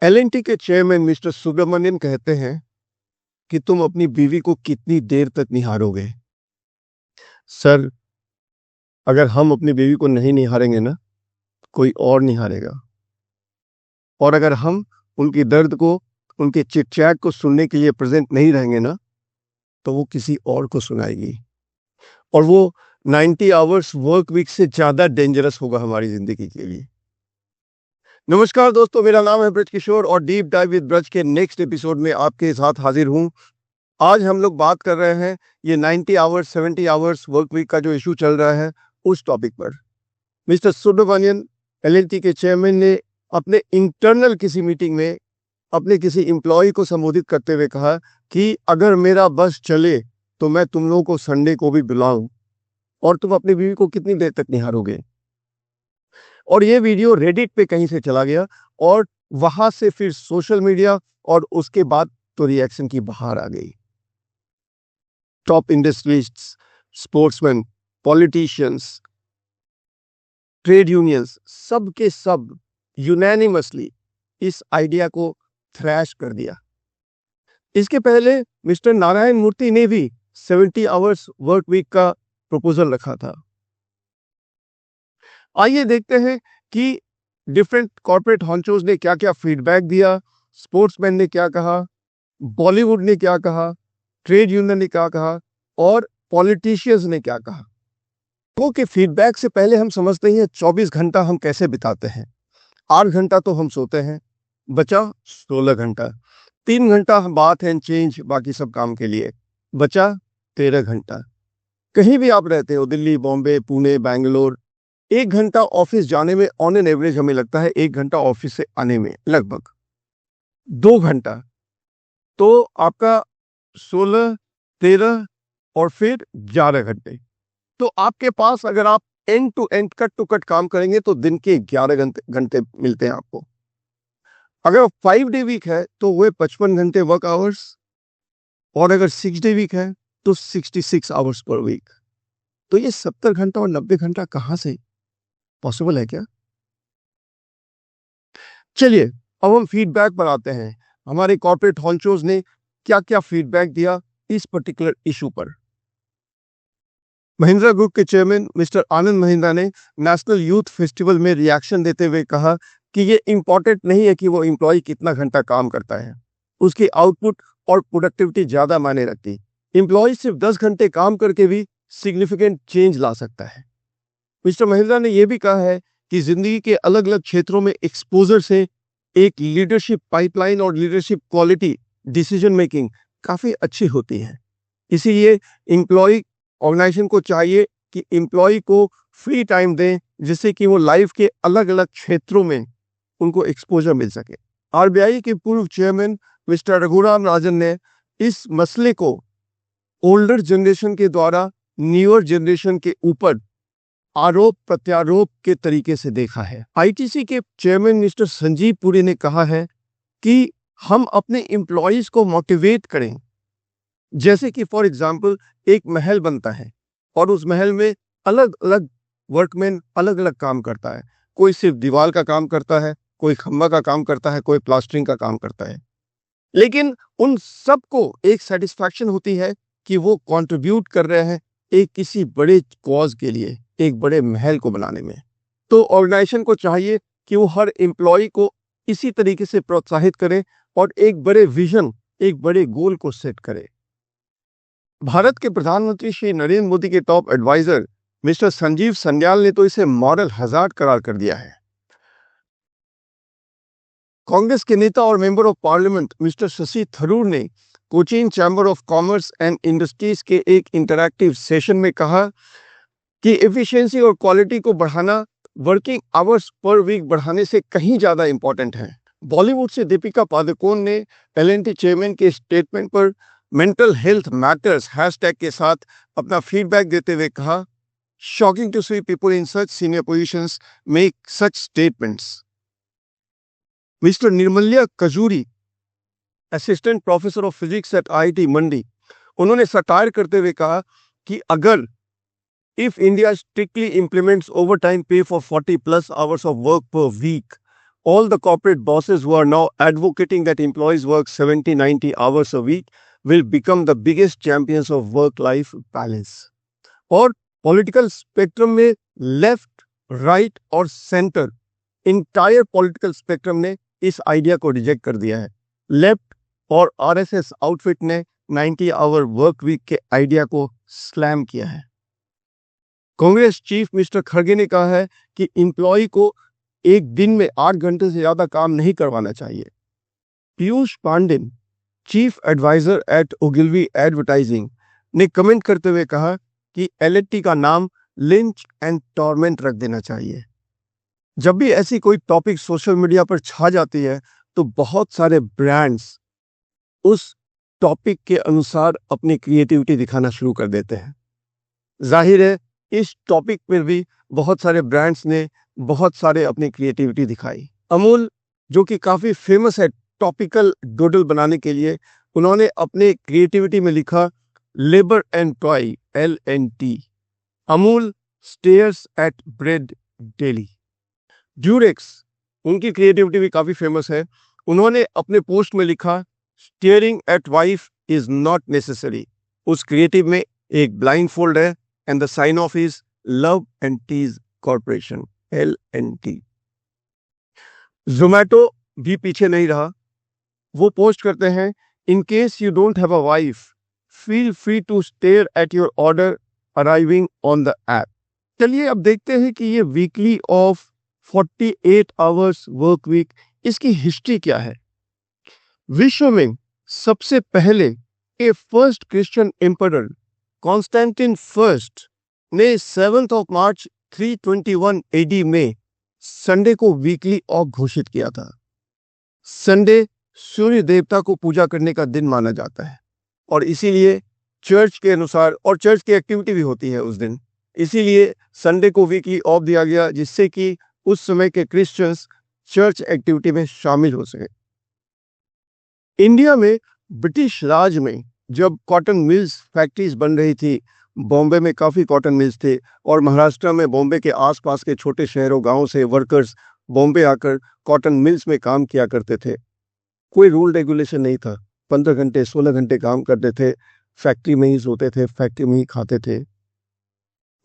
L&T के chairman mister Subramanian कहते हैं कि तुम अपनी बीवी को कितनी देर तक निहारोगे। सर, अगर हम अपनी बीवी को नहीं निहारेंगे ना, कोई और निहारेगा। और अगर हम उनकी दर्द को, उनके चिट-चैट को सुनने के लिए प्रेजेंट नहीं रहेंगे ना, तो वो किसी और को सुनाएगी। और वो 90 आवर्स वर्क वीक से ज्यादा डेंजरस होगा हमारी जिंदगी के लिए। नमस्कार दोस्तों, मेरा नाम है ब्रज किशोर और डीप डाइव विद ब्रज के नेक्स्ट एपिसोड में आपके साथ हाजिर हूं। आज हम लोग बात कर रहे हैं ये 90 आवर्स 70 आवर्स वर्क वीक का जो इशू चल रहा है उस टॉपिक पर। मिस्टर सुब्रमण्यन, एल&टी के चेयरमैन, ने अपने इंटरनल किसी मीटिंग में अपने किसी एम्प्लॉय को संबोधित करते हुए कहा कि अगर मेरा बस चले तो मैं तुम लोगों को संडे को भी बुलाऊं और तुम अपनी बीवी को कितनी देर तक निहारोगे। और ये वीडियो रेडिट पे कहीं से चला गया और वहां से फिर सोशल मीडिया और उसके बाद तो रिएक्शन की बहार आ गई। Top industrialists, sportsman, politicians, trade unions, सब के सब यूनैनिमसली इस आइडिया को थ्रैश कर दिया। इसके पहले मिस्टर नारायण मूर्ति ने भी 70 आवर्स वर्क वीक का प्रपोजल रखा था। आइए देखते हैं कि डिफरेंट कॉर्पोरेट हॉन्चोज ने क्या क्या फीडबैक दिया, स्पोर्ट्समैन ने क्या कहा, बॉलीवुड ने क्या कहा, ट्रेड यूनियन ने क्या कहा और पॉलिटिशियंस ने क्या कहा। तो के फीडबैक से पहले हम समझते हैं 24 घंटा हम कैसे बिताते हैं। 8 घंटा तो हम सोते हैं, बचा 16 घंटा। 3 घंटा बात एंड चेंज बाकी सब काम के लिए, बचा 13 घंटा। कहीं भी आप रहते हो, दिल्ली, बॉम्बे, पुणे, बैंगलोर, 1 घंटा ऑफिस जाने में ऑन एन एवरेज हमें लगता है, 1 घंटा ऑफिस से आने में लगभग 2 घंटा। तो आपका 16, 13 और फिर 11 घंटे। तो आपके पास अगर आप end to end, cut to cut काम करेंगे तो दिन के 11 घंटे मिलते हैं आपको। अगर 5 डे वीक है तो वह 55 घंटे वर्क आवर्स, और अगर 6 डे वीक है तो 66 आवर्स पर वीक। तो ये 70 घंटा और 90 घंटा कहां से पॉसिबल है क्या? चलिए अब हम फीडबैक पर आते हैं। हमारे कॉर्पोरेट हॉन्चोज ने क्या क्या फीडबैक दिया इस पर्टिकुलर इशू पर। महिंद्रा ग्रुप के चेयरमैन मिस्टर आनंद महिंद्रा ने नेशनल यूथ फेस्टिवल में रिएक्शन देते हुए कहा कि ये इंपॉर्टेंट नहीं है कि वो एम्प्लॉय कितना घंटा काम करता है, उसकी आउटपुट और प्रोडक्टिविटी ज्यादा मायने रखती। एम्प्लॉय सिर्फ 10 घंटे काम करके भी सिग्निफिकेंट चेंज ला सकता है। मिस्टर महिंद्रा ने यह भी कहा है कि जिंदगी के अलग अलग क्षेत्रों में एक्सपोजर से एक लीडरशिप पाइपलाइन और लीडरशिप क्वालिटी डिसीजन मेकिंग काफी अच्छी होती है। इसीलिए एम्प्लॉय ऑर्गेनाइजेशन को चाहिए कि एम्प्लॉय को फ्री टाइम दें जिससे कि वो लाइफ के अलग अलग क्षेत्रों में उनको एक्सपोजर मिल सके। आरबीआई के पूर्व चेयरमैन मिस्टर रघुराम राजन ने इस मसले को ओल्डर जनरेशन के द्वारा न्यूअर जनरेशन के ऊपर आरोप प्रत्यारोप के तरीके से देखा है। आईटीसी के चेयरमैन मिस्टर संजीव पुरी ने कहा है कि हम अपने एम्प्लॉयज को मोटिवेट करें। जैसे कि फॉर एग्जाम्पल एक महल बनता है और उस महल में अलग अलग वर्कमैन अलग अलग काम करता है। कोई सिर्फ दीवार का काम करता है, कोई खंभा का काम करता है, कोई प्लास्टरिंग का काम करता है, लेकिन उन सबको एक सेटिस्फैक्शन होती है कि वो कंट्रीब्यूट कर रहे हैं एक किसी बड़े कॉज के लिए, एक बड़े महल को बनाने में। तो ऑर्गेनाइजेशन को चाहिए कि वो हर एम्प्लॉय को इसी तरीके से प्रोत्साहित करे और एक बड़े विजन, एक बड़े गोल को सेट करे। भारत के प्रधानमंत्री श्री नरेंद्र मोदी के टॉप एडवाइजर मिस्टर संजीव संड्याल ने तो इसे मॉरल हजार्ड करार कर दिया है। कांग्रेस के नेता और member of parliament mister Shashi Tharoor ने Cochin chamber of commerce and industries के एक इंटरैक्टिव सेशन में कहा कि एफिशिएंसी और क्वालिटी को बढ़ाना वर्किंग आवर्स पर वीक बढ़ाने से कहीं ज्यादा इंपॉर्टेंट है। बॉलीवुड से दीपिका पादुकोण ने एल&टी चेयरमैन के स्टेटमेंट पर मेंटल हेल्थ मैटर्स हैशटैग के साथ अपना फीडबैक देते हुए कहा, shocking to see people in such senior positions make such statements. Mister Nirmalya Kajuri, assistant professor of physics at IIT Mandi, उन्होंने सटायर करते हुए कहा कि अगर if India strictly implements overtime pay for 40+ hours of work per week, All the corporate bosses who are now advocating that employees work 70-90 hours a week will become the biggest champions of work-life balance. और political spectrum में left, right और centre, entire political spectrum ने इस idea को reject कर दिया है. Left और आरएसएस आउटफिट ने 90 आवर वर्क वीक के आइडिया को स्लैम किया है. कांग्रेस चीफ मिस्टर खड़गे ने कहा है कि एम्प्लॉय को एक दिन में 8 घंटे से ज्यादा काम नहीं करवाना चाहिए. Piyush Pandey, chief adviser at Ogilvy advertising, ने कमेंट करते हुए कहा कि एलएटी का नाम लिंच एंड टॉर्मेंट रख देना चाहिए. जब भी ऐसी कोई टॉपिक सोशल मीडिया पर छा जाती है तो बहुत सारे ब्रांड्स उस टॉपिक के अनुसार अपनी क्रिएटिविटी दिखाना शुरू कर देते हैं. जाहिर है इस टॉपिक पर भी बहुत सारे ब्रांड्स ने बहुत सारे अपनी क्रिएटिविटी दिखाई. अमूल, जो कि काफ़ी फेमस है टॉपिकल डोडल बनाने के लिए, उन्होंने अपने क्रिएटिविटी में लिखा labour and toy LNT. Amul stares at bread daily. Durex, उनकी क्रिएटिविटी भी काफ़ी फेमस है. उन्होंने अपने पोस्ट में लिखा staring at wife is not necessary. उस क्रिएटिव में एक ब्लाइंड फोल्ड है and the sign off is love and tease corporation LNT. Zomato भी पीछे नहीं रहा. वो पोस्ट करते हैं in case you don't have a wife feel free to stare at your order arriving on the app. चलिए अब देखते हैं कि ये weekly off 48 hours work week, इसकी हिस्ट्री क्या है. विश्व में सबसे पहले a first Christian emperor Constantine first ने 7 मार्च 321 AD में संडे को वीकली ऑफ घोषित किया था. संडे सूर्य देवता को पूजा करने का दिन माना जाता है और इसीलिए चर्च के अनुसार, और चर्च की एक्टिविटी भी होती है उस दिन, इसीलिए संडे को वीकली ऑफ दिया गया जिससे कि उस समय के क्रिश्चियंस चर्च एक्टिविटी में शामिल हो सके. इंडिया में ब्रिटिश राज में जब कॉटन मिल्स फैक्ट्रीज बन रही थी, बॉम्बे में काफ़ी कॉटन मिल्स थे और महाराष्ट्र में बॉम्बे के आसपास के छोटे शहरों गांवों से वर्कर्स बॉम्बे आकर कॉटन मिल्स में काम किया करते थे. कोई रूल रेगुलेशन नहीं था. 15 घंटे 16 घंटे काम करते थे, फैक्ट्री में ही सोते थे, फैक्ट्री में ही खाते थे.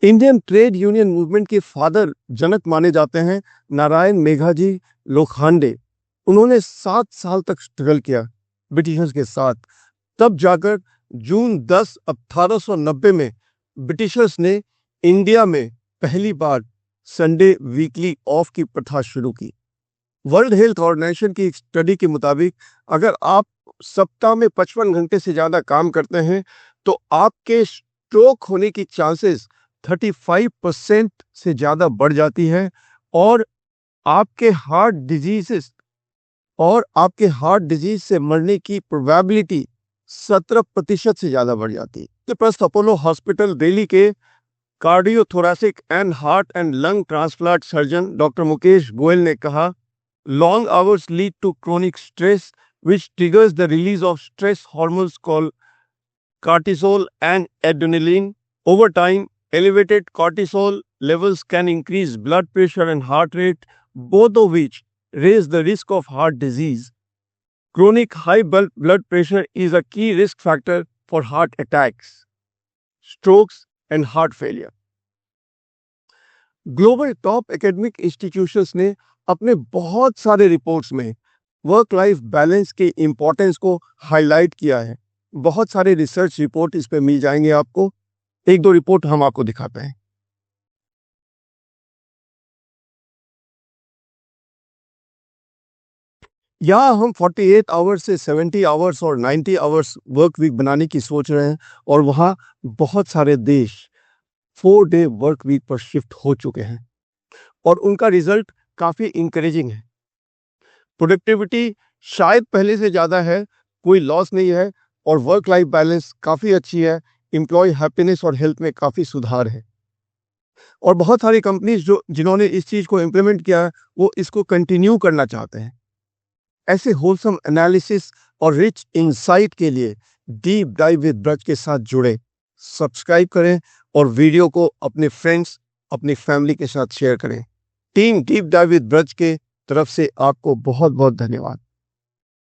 इंडियन ट्रेड यूनियन मूवमेंट के फादर जनक माने जाते हैं नारायण मेघाजी लोखंडे. उन्होंने 7 साल तक स्ट्रगल किया ब्रिटिशर्स के साथ. तब जाकर जून 10, 1890 में ब्रिटिशर्स ने इंडिया में पहली बार संडे वीकली ऑफ की प्रथा शुरू की. वर्ल्ड हेल्थ ऑर्गेनाइजेशन की एक स्टडी के मुताबिक अगर आप सप्ताह में 55 घंटे से ज़्यादा काम करते हैं तो आपके स्ट्रोक होने की चांसेस 35% से ज़्यादा बढ़ जाती है और आपके हार्ट डिजीज से मरने की प्रोबेबिलिटी 17% से ज़्यादा बढ़ जाती है. के पास अपोलो हॉस्पिटल दिल्ली के cardiothoracic and heart and lung transplant surgeon doctor Mukesh Goyal ने कहा long hours lead to chronic stress which triggers the release of stress hormones called cortisol and adrenaline. Over time, elevated cortisol levels can increase blood pressure and heart rate, both of which raise the risk of heart disease. Chronic high blood pressure is a key risk factor for heart attacks, strokes and heart failure. Global top academic institutions ने अपने बहुत सारे reports में work life balance के importance को highlight किया है. बहुत सारे रिसर्च रिपोर्ट इस पे मिल जाएंगे आपको. 1-2 रिपोर्ट हम आपको दिखाते हैं. यहाँ हम 48 आवर्स से 70 आवर्स और 90 आवर्स वर्क वीक बनाने की सोच रहे हैं और वहाँ बहुत सारे देश 4-डे वर्क वीक पर शिफ्ट हो चुके हैं और उनका रिजल्ट काफ़ी इंकरेजिंग है. प्रोडक्टिविटी शायद पहले से ज़्यादा है, कोई लॉस नहीं है और वर्क लाइफ बैलेंस काफ़ी अच्छी है. एम्प्लॉय हैप्पीनेस और हेल्थ में काफ़ी सुधार है और बहुत सारी कंपनीज जिन्होंने इस चीज़ को इम्प्लीमेंट किया है वो इसको कंटिन्यू करना चाहते हैं. ऐसे होलसम एनालिसिस और रिच इंसाइट के लिए डीप डाइव विद ब्रज के साथ जुड़े. सब्सक्राइब करें और वीडियो को अपने फ्रेंड्स, अपनी फैमिली के साथ शेयर करें. Team deep dive with Braj के तरफ से आपको बहुत बहुत धन्यवाद।